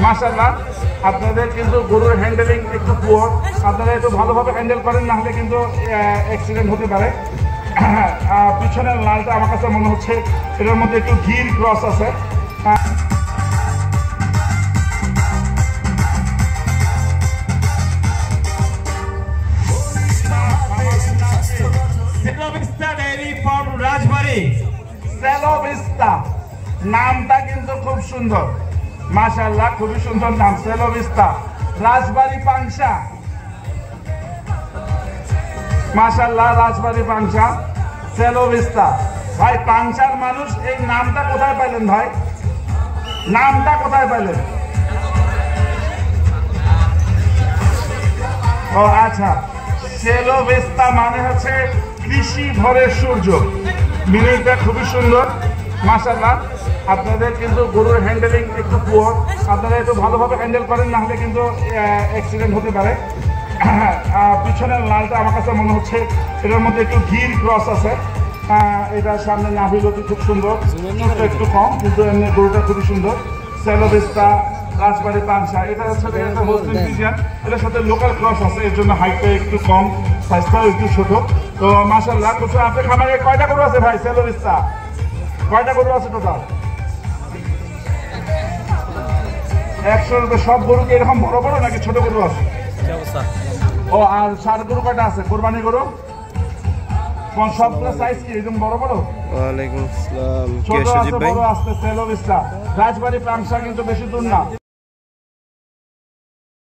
মাশাআল্লাহ আপনাদের কিন্তু গরুর হ্যান্ডেলিং একটু পুয়ার, আপনারা একটু ভালোভাবে হ্যান্ডেল করেন, না হলে কিন্তু অ্যাক্সিডেন্ট হতে পারে। পিছনের লালটা আমার কাছে মনে হচ্ছে এটার মধ্যে একটু ঘির ক্রস আছে। নামটা কিন্তু খুব সুন্দর, মাশাআল্লাহ খুবই সুন্দর নাম, সেলোভিস্তা রাজবাড়ী পাংশা। মাশাআল্লাহ রাজবাড়ী পাংশা সেলোভিস্তা। ভাই পাংশার মানুষ এই নামটা কোথায় পাইলেন ভাই? নামটা কোথায় পাইলেন? ও আচ্ছা, সেলোভিস্তা মানে হচ্ছে কৃষি ভরের সূর্য। মিনিংটা খুবই সুন্দর, মাশাআল্লাহ আপনাদের কিন্তু গরুর হ্যান্ডেলিং একটু পুয়ার, আপনারা একটু ভালোভাবে হ্যান্ডেল করেন, না হলে কিন্তু অ্যাক্সিডেন্ট হতে পারে। পিছনের লালটা আমার কাছে মনে হচ্ছে এটার মধ্যে একটু ঘির ক্রস আছে। এটার সামনে নাভিলতি খুব সুন্দর, চুলটা একটু কম, কিন্তু এমনি গরুটা খুবই সুন্দর। সেলোভিস্তা রাজবাড়ী পাংশা, এটা হচ্ছে মুসলিম ফিজিয়ান, এটার সাথে লোকাল ক্রস আছে, এর জন্য হাইটটা একটু কম, সাইজটাও একটু ছোট। তো মাশাআল্লাহ আপনার খামারে কয়টা গরু আছে ভাই? সেলোভিস্তা কয়টা গরু আছে টোটাল? 100 রুপে। সব গরু কি এরকম বড় বড় নাকি ছোট গরু আছে? ও আর ষাঁড় গরু কয়টা আছে? কোরবানি গরু সবগুলো সাইজ কি এরকম বড় বড়? ওয়ালাইকুম আসসালাম, ছোট আছে বড় আছে। সেলোভিস্তা রাজবাড়ী পাংশা কিন্তু বেশি দূর না,